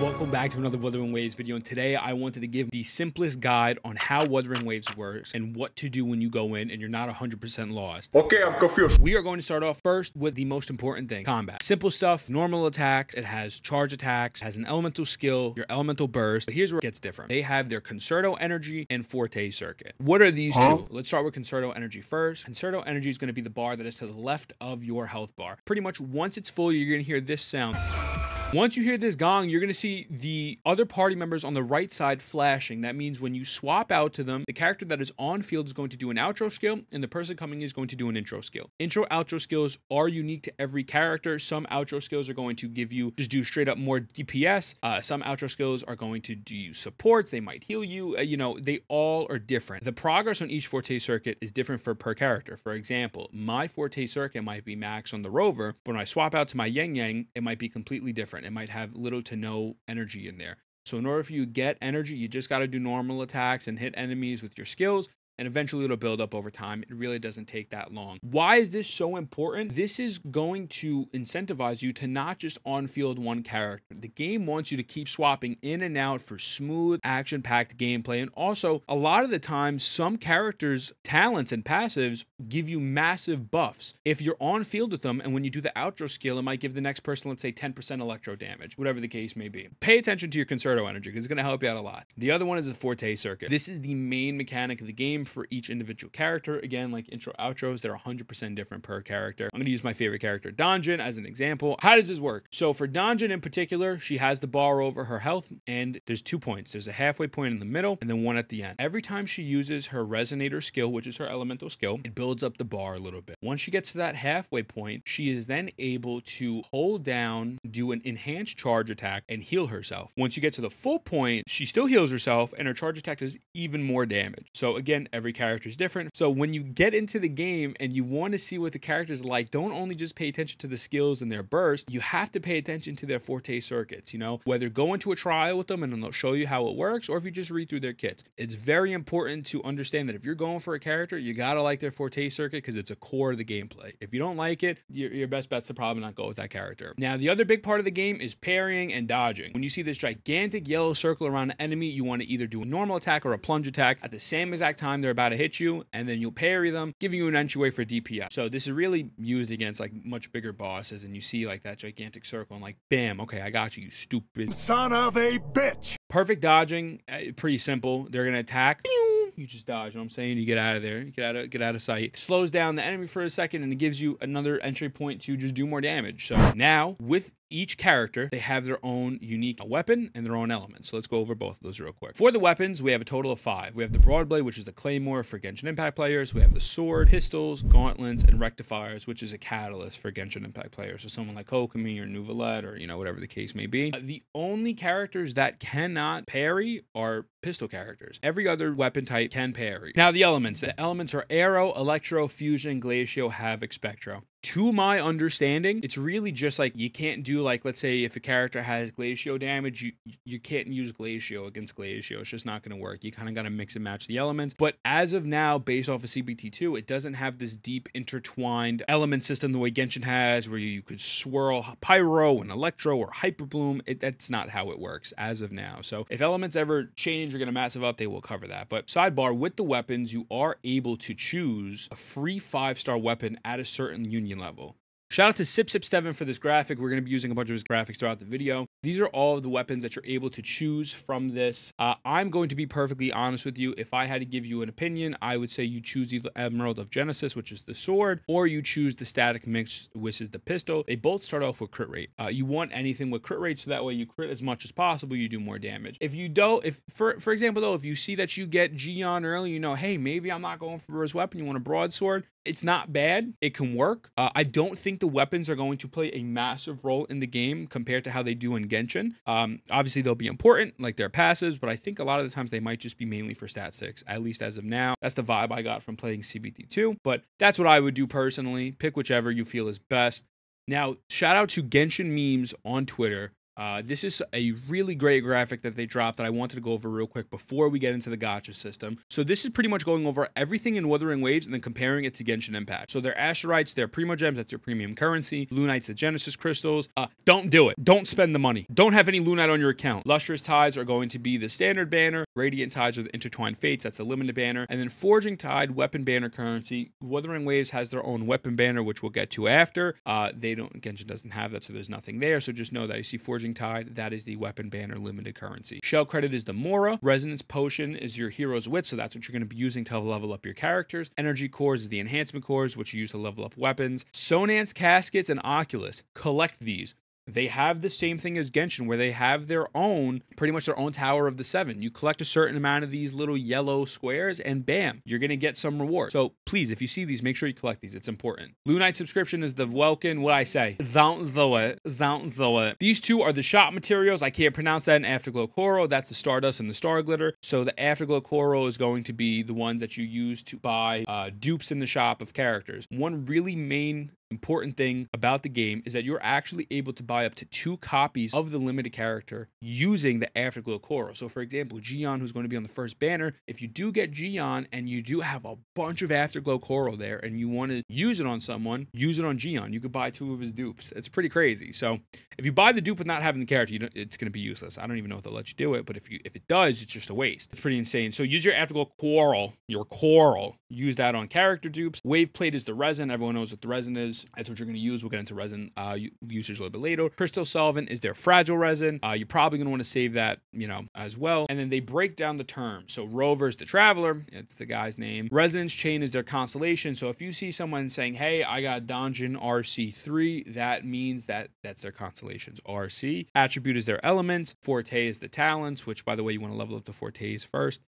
welcome back to another Wuthering Waves video, and today I wanted to give the simplest guide on how Wuthering Waves works and what to do when you go in and you're not 100% lost. Okay, I'm confused. We are going to start off first with the most important thing, combat. Simple stuff, normal attacks, it has charge attacks, has an elemental skill, your elemental burst, but here's where it gets different. They have their Concerto Energy and Forte Circuit. What are these two? Let's start with Concerto Energy first. Concerto Energy is going to be the bar that is to the left of your health bar. Pretty much once it's full, you're going to hear this sound. Once you hear this gong, you're going to see the other party members on the right side flashing. That means when you swap out to them, the character that is on field is going to do an outro skill, and the person coming in is going to do an intro skill. Intro, outro skills are unique to every character. Some outro skills are going to give you, just do straight up more DPS. Some outro skills are going to do supports. They might heal you. They all are different. The progress on each Forte Circuit is different per character. For example, my Forte Circuit might be max on the Rover, but when I swap out to my Yang Yang, it might be completely different. It might have little to no energy in there. So in order for you to get energy, you just got to do normal attacks and hit enemies with your skills, and eventually it'll build up over time. It really doesn't take that long. Why is this so important? This is going to incentivize you to not just on-field one character. The game wants you to keep swapping in and out for smooth, action-packed gameplay. And also, a lot of the time, some characters' talents and passives give you massive buffs. If you're on-field with them, and when you do the outro skill, it might give the next person, let's say, 10% electro damage, whatever the case may be. Pay attention to your Concerto Energy, because it's going to help you out a lot. The other one is the Forte Circuit. This is the main mechanic of the game for each individual character. Again, like intro outros, they're 100% different per character. I'm going to use my favorite character, Donjin, as an example. How does this work? So for Donjin in particular, she has the bar over her health, and there's 2 points. There's a halfway point in the middle and then one at the end. Every time she uses her Resonator skill, which is her elemental skill, it builds up the bar a little bit. Once she gets to that halfway point, she is then able to hold down, do an enhanced charge attack, and heal herself. Once you get to the full point, she still heals herself, and her charge attack does even more damage. So again, every character is different. So when you get into the game and you want to see what the characters are like, don't only just pay attention to the skills and their burst, you have to pay attention to their Forte Circuits, whether go into a trial with them and then they'll show you how it works, or if you just read through their kits. It's very important to understand that if you're going for a character, you gotta like their Forte Circuit, because it's a core of the gameplay. If you don't like it, your best bet's to probably not go with that character. Now, the other big part of the game is parrying and dodging. When you see this gigantic yellow circle around an enemy, you want to either do a normal attack or a plunge attack at the same exact time they're about to hit you, and then you'll parry them, giving you an entryway for DPS. So this is really used against like much bigger bosses, and you see like that gigantic circle and like, bam, okay, I got you, you stupid Son of a bitch. Perfect dodging, pretty simple. They're gonna attack, you just dodge, you know what I'm saying? You get out of there, you get out of sight. It slows down the enemy for a second, and it gives you another entry point to just do more damage. So now, with each character, they have their own unique weapon and their own elements. So let's go over both of those real quick. For the weapons, we have a total of 5. We have the Broadblade, which is the Claymore for Genshin Impact players. We have the Sword, Pistols, Gauntlets, and Rectifiers, which is a Catalyst for Genshin Impact players. So someone like Kokomi or Nuvalet, or whatever the case may be. The only characters that cannot parry are pistol characters. Every other weapon type can parry. Now the elements. The elements are Aero, Electro, Fusion, Glacio, Havoc, Spectro. To my understanding, it's really just like you can't do, like, let's say if a character has Glacio damage, you can't use Glacio against Glacio. It's just not going to work. You kind of got to mix and match the elements. But as of now, based off of CBT2, it doesn't have this deep intertwined element system the way Genshin has, where you could swirl Pyro and Electro or Hyper Bloom. That's not how it works as of now. So if elements ever change or get a massive update, we'll cover that. But sidebar, with the weapons, you are able to choose a free 5-star weapon at a certain union level. Shout out to SipSip7 for this graphic. We're going to be using a bunch of his graphics throughout the video. These are all of the weapons that you're able to choose from this. I'm going to be perfectly honest with you. If I had to give you an opinion, I would say you choose either Emerald of Genesis, which is the sword, or you choose the Static Mix, which is the pistol. They both start off with crit rate. You want anything with crit rate, so that way you crit as much as possible, you do more damage. If you don't, for example though, if you see that you get Gion early, hey, maybe I'm not going for his weapon, you want a broadsword, it's not bad. It can work. I don't think the weapons are going to play a massive role in the game compared to how they do in Genshin. Obviously, they'll be important, like their passives, but I think a lot of the times they might just be mainly for stat 6, at least as of now. That's the vibe I got from playing CBT2, but that's what I would do personally. Pick whichever you feel is best. Now, shout out to Genshin memes on Twitter This is a really great graphic that they dropped that I wanted to go over real quick before we get into the gacha system. So this is pretty much going over everything in Wuthering Waves and then comparing it to Genshin Impact. So their Asteroids, their Primo Gems, that's their premium currency. Lunites, the Genesis Crystals. Don't do it. Don't spend the money. Don't have any Lunite on your account. Lustrous Tides are going to be the standard banner. Radiant Tides are the Intertwined Fates, that's the limited banner. And then Forging Tide, weapon banner currency. Wuthering Waves has their own weapon banner, which we'll get to after. Genshin doesn't have that, so there's nothing there. So just know that you see Forging Tide, that is the weapon banner limited currency. Shell credit is the Mora. Resonance potion is your hero's wit, so that's what you're going to be using to level up your characters. Energy cores is the enhancement cores, which you use to level up weapons. Sonance caskets and Oculus. Collect these. They have the same thing as Genshin, where they have their own, pretty much their own Tower of the Seven. You collect a certain amount of these little yellow squares, and bam, you're going to get some reward. So please, if you see these, make sure you collect these. It's important. Lunite subscription is the Welkin. What I say? These two are the shop materials. I can't pronounce that in Afterglow Coral. That's the Stardust and the Star Glitter. So the Afterglow Coral is going to be the ones that you use to buy dupes in the shop of characters. One really main important thing about the game is that you're actually able to buy up to 2 copies of the limited character using the Afterglow Coral. So for example, Gion, who's going to be on the first banner, if you do get Gion and you do have a bunch of Afterglow Coral there and you want to use it on someone, use it on Gion. You could buy 2 of his dupes. It's pretty crazy. So if you buy the dupe with not having the character, it's going to be useless. I don't even know if they'll let you do it, but if it does, it's just a waste. It's pretty insane. So use your Afterglow Coral, use that on character dupes. Wave plate is the resin. Everyone knows what the resin is. That's what you're going to use. We'll get into resin usage a little bit later. Crystal solvent is their fragile resin. You're probably going to want to save that, as well. And then they break down the terms. So Rover's the traveler. It's the guy's name. Resonance chain is their constellation. So if you see someone saying, hey, I got Donjon RC3, that means that's their constellations, RC. Attribute is their elements. Forte is the talents, which, by the way, you want to level up the Fortes first.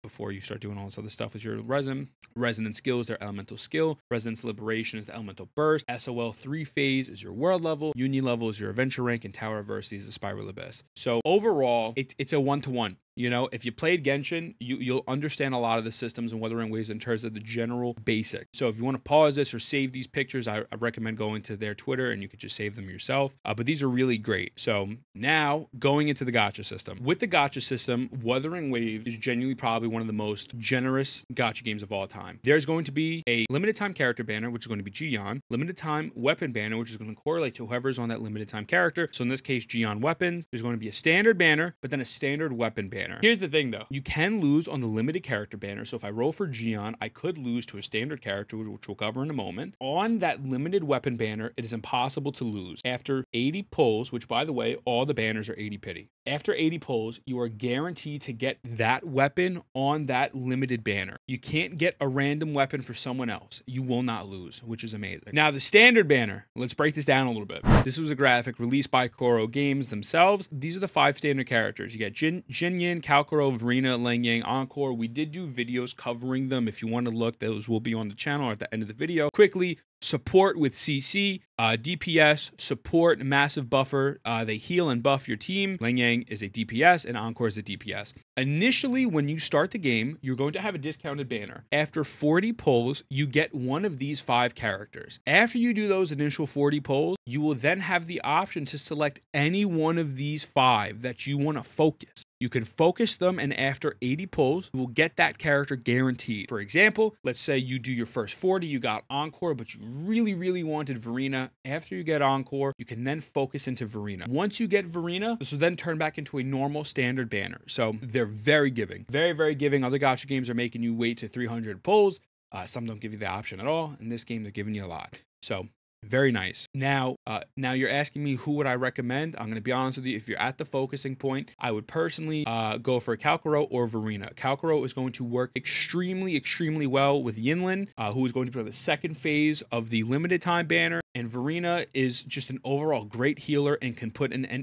Before you start doing all this other stuff with your resin. Resonance skill is their elemental skill. Resonance liberation is the elemental burst. SOL 3 phase is your world level. Union level is your adventure rank, and Tower of Adversity is the spiral abyss. So overall, it's a 1-to-1. If you played Genshin, you'll understand a lot of the systems and Wuthering Waves in terms of the general basic. So if you want to pause this or save these pictures, I recommend going to their Twitter and you could just save them yourself. But these are really great. So now going into the gacha system. With the gacha system, Wuthering Waves is genuinely probably one of the most generous gacha games of all time. There's going to be a limited time character banner, which is going to be Gion, limited time weapon banner, which is going to correlate to whoever's on that limited time character. So in this case, Gion weapons. There's going to be a standard banner, but then a standard weapon banner. Here's the thing though, you can lose on the limited character banner. So if I roll for Gion, I could lose to a standard character, which we'll cover in a moment. On that limited weapon banner, it is impossible to lose. After 80 pulls, which by the way, all the banners are 80 pity. After 80 pulls, you are guaranteed to get that weapon on that limited banner. You can't get a random weapon for someone else. You will not lose, which is amazing. Now the standard banner, let's break this down a little bit. This was a graphic released by Koro Games themselves. These are the 5 standard characters. You get Jinyin, Kalkuro, Verina, Langyang, Encore. We did do videos covering them. If you want to look, those will be on the channel at the end of the video. Quickly, support with CC, DPS, support, massive buffer. They heal and buff your team. Langyang is a DPS and Encore is a DPS. Initially, when you start the game, you're going to have a discounted banner. After 40 pulls, you get one of these 5 characters. After you do those initial 40 pulls, you will then have the option to select any one of these 5 that you want to focus. You can focus them, and after 80 pulls, you will get that character guaranteed. For example, let's say you do your first 40, you got Encore, but you really, really wanted Verina. After you get Encore, you can then focus into Verina. Once you get Verina, this will then turn back into a normal standard banner. So they're very giving. Very, very giving. Other gacha games are making you wait to 300 pulls. Some don't give you the option at all. In this game, they're giving you a lot. So very nice. Now you're asking me who would I recommend? I'm going to be honest with you. If you're at the focusing point, I would personally go for Kalkuro or Verina. Kalkuro is going to work extremely, extremely well with Yinlin, who is going to be the second phase of the limited time banner. And Verina is just an overall great healer and can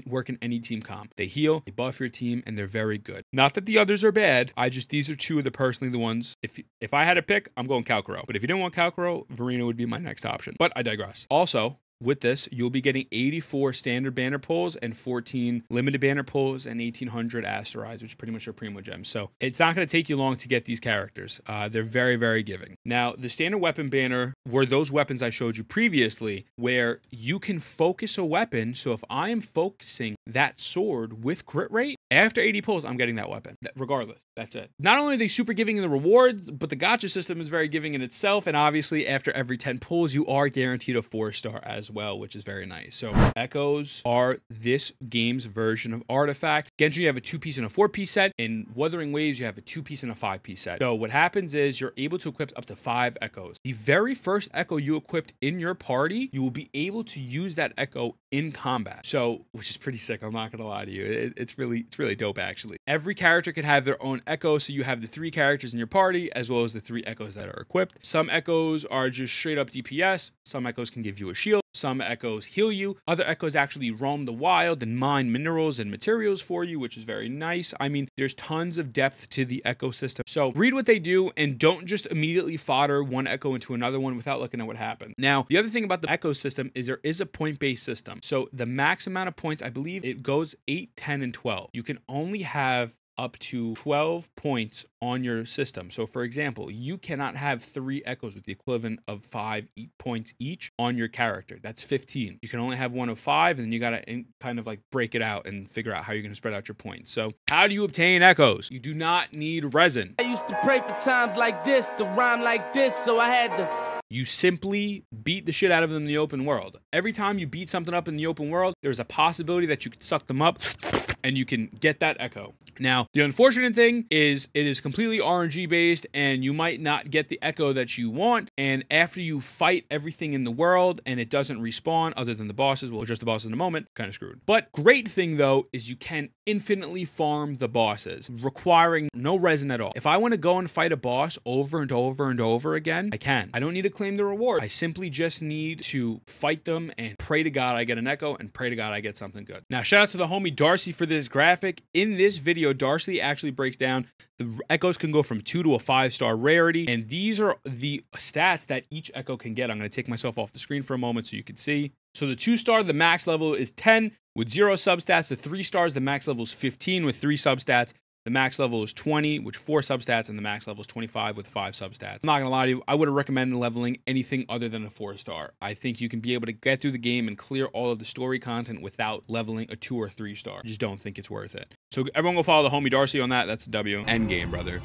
work in any team comp. They heal, they buff your team, and they're very good. Not that the others are bad. These are 2 of the ones. If I had to pick, I'm going Kalkuro. But if you didn't want Kalkuro, Verina would be my next option. But I digress. Also, with this, you'll be getting 84 standard banner pulls and 14 limited banner pulls and 1800 asteroids, which is pretty much your primo gems. So it's not going to take you long to get these characters. They're very, very giving. Now, the standard weapon banner were those weapons I showed you previously where you can focus a weapon. So if I am focusing that sword with crit rate, after 80 pulls, I'm getting that weapon, regardless. That's it. Not only are they super giving in the rewards, but the gacha system is very giving in itself. And obviously, after every 10 pulls, you are guaranteed a 4-star as well, which is very nice. So echoes are this game's version of artifacts. Genshin, you have a 2-piece and a 4-piece set. In Wuthering Waves, you have a 2-piece and a 5-piece set. So what happens is you're able to equip up to 5 echoes. The very first echo you equipped in your party, you will be able to use that echo in combat. So, which is pretty sick. I'm not gonna lie to you. It's really dope actually. Every character can have their own echo. So you have the 3 characters in your party as well as the 3 echoes that are equipped. Some echoes are just straight up DPS. Some echoes can give you a shield. Some echoes heal you. Other echoes actually roam the wild and mine minerals and materials for you, which is very nice. I mean, there's tons of depth to the ecosystem. So read what they do and don't just immediately fodder one echo into another one without looking at what happened. Now, the other thing about the ecosystem is there is a point-based system. So the max amount of points, I believe it goes 8, 10, and 12. You can only have up to 12 points on your system. So for example, you cannot have 3 echoes with the equivalent of 5 points each on your character. That's 15. You can only have one of 5, and then you got to kind of like break it out and figure out how you're going to spread out your points. So how do you obtain echoes? You do not need resin. I used to pray for times like this, to rhyme like this, so I had to... You simply beat the shit out of them in the open world. Every time you beat something up in the open world, there's a possibility that you could suck them up and you can get that echo. Now, the unfortunate thing is it is completely RNG based and you might not get the echo that you want. And after you fight everything in the world and it doesn't respawn other than the bosses, well, just the bosses in the moment, kind of screwed. But great thing though, is you can infinitely farm the bosses, requiring no resin at all. If I want to go and fight a boss over and over and over again, I can. I don't need to claim the reward. I simply just need to fight them and pray to God I get an echo and pray to God I get something good. Now, shout out to the homie Daxrcys for this graphic. In this video, Daxrcys actually breaks down the echoes can go from 2 to a 5-star rarity, and these are the stats that each echo can get. I'm going to take myself off the screen for a moment so you can see. So the 2-star, the max level is 10 with 0 substats. The 3 stars, the max level is 15 with 3 substats. The max level is 20, which 4 substats, and the max level is 25 with 5 substats. I'm not gonna lie to you, I wouldn't recommend leveling anything other than a 4-star. I think you can be able to get through the game and clear all of the story content without leveling a 2 or 3-star. I just don't think it's worth it. So everyone go follow the homie Daxrcys on that. That's a W. Endgame, brother.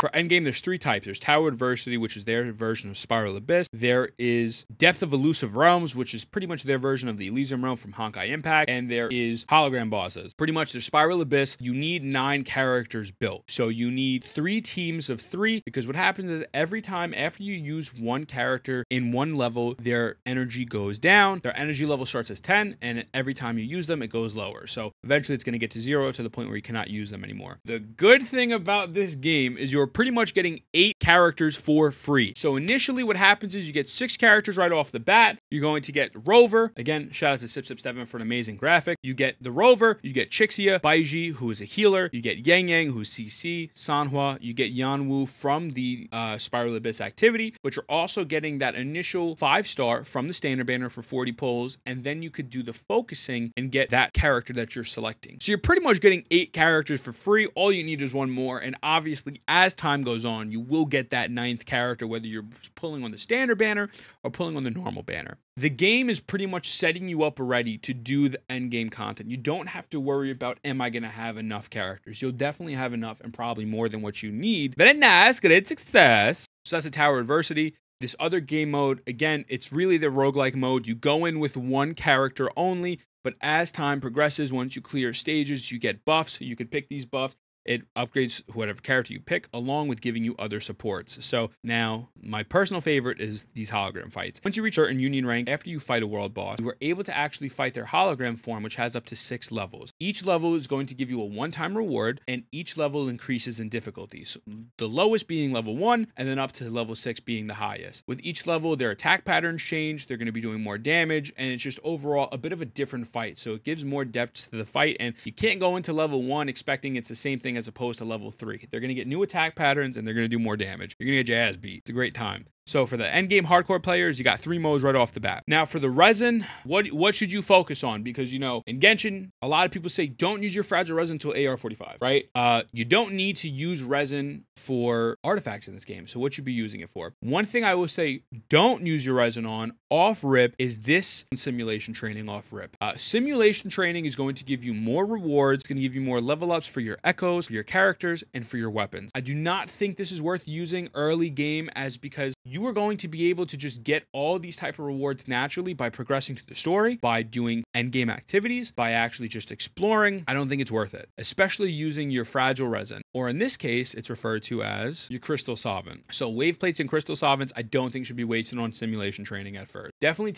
For Endgame, there's 3 types. There's Tower Adversity, which is their version of Spiral Abyss. There is Depth of Elusive Realms, which is pretty much their version of the Elysium Realm from Honkai Impact. And there is Hologram Bosses. Pretty much there's Spiral Abyss. You need 9 characters built. So you need 3 teams of 3, because what happens is every time after you use one character in one level, their energy goes down. Their energy level starts as 10, and every time you use them, it goes lower. So eventually it's going to get to 0 to the point where you cannot use them anymore. The good thing about this game is you're pretty much getting 8 characters for free. So initially what happens is you get 6 characters right off the bat. You're going to get Rover. Again, shout out to SipSip7 for an amazing graphic. You get the Rover, you get Chixia, Baiji, who is a healer, you get Yang Yang, who's CC, Sanhua, you get Yanwu from the Spiral Abyss activity, but you're also getting that initial 5-star from the standard banner for 40 pulls, and then you could do the focusing and get that character that you're selecting. So you're pretty much getting 8 characters for free. All you need is 1 more, and obviously as time goes on, you will get that 9th character, whether you're pulling on the standard banner or pulling on the normal banner. The game is pretty much setting you up already to do the end game content. You don't have to worry about, am I going to have enough characters? You'll definitely have enough and probably more than what you need. Very nice, great success. So that's a Tower Adversity. This other game mode, again, it's really the roguelike mode. You go in with 1 character only, but as time progresses, once you clear stages, you get buffs. You can pick these buffs. It upgrades whatever character you pick, along with giving you other supports. So now, my personal favorite is these hologram fights. Once you reach certain Union rank, after you fight a world boss, you are able to actually fight their hologram form, which has up to 6 levels. Each level is going to give you a one-time reward, and each level increases in difficulty. So the lowest being level 1, and then up to level 6 being the highest. With each level, their attack patterns change, they're going to be doing more damage, and it's just overall a bit of a different fight. So it gives more depth to the fight, and you can't go into level 1 expecting it's the same thing as opposed to level 3. They're going to get new attack patterns and they're going to do more damage. You're going to get your ass beat. It's a great time. So for the endgame hardcore players, you got 3 modes right off the bat. Now for the resin, what should you focus on? Because, you know, in Genshin, a lot of people say don't use your fragile resin until AR45, right? You don't need to use resin for artifacts in this game. So what should you be using it for? One thing I will say, don't use your resin on off rip is this simulation training off rip. Simulation training is going to give you more rewards. It's going to give you more level ups for your echoes, for your characters, and for your weapons. I do not think this is worth using early game because you are going to be able to just get all these type of rewards naturally by progressing through the story, by doing endgame activities, by actually just exploring. I don't think it's worth it, especially using your fragile resin, or in this case, it's referred to as your crystal solvent. So wave plates and crystal solvents, I don't think should be wasted on simulation training at first. Definitely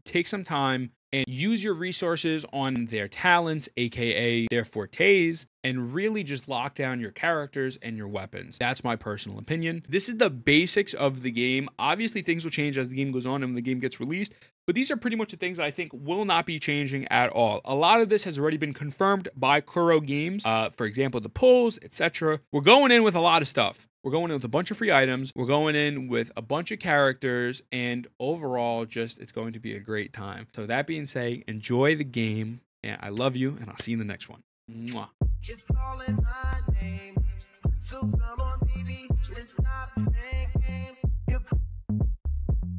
take some time and use your resources on their talents, aka their fortes, and really just lock down your characters and your weapons. That's my personal opinion. This is the basics of the game. Obviously, things will change as the game goes on and when the game gets released, but these are pretty much the things that I think will not be changing at all. A lot of this has already been confirmed by Kuro Games. For example, the pulls, etc. We're going in with a lot of stuff. We're going in with a bunch of free items. We're going in with a bunch of characters, and overall, it's going to be a great time. So that being said, enjoy the game, and I love you, and I'll see you in the next one. Mwah.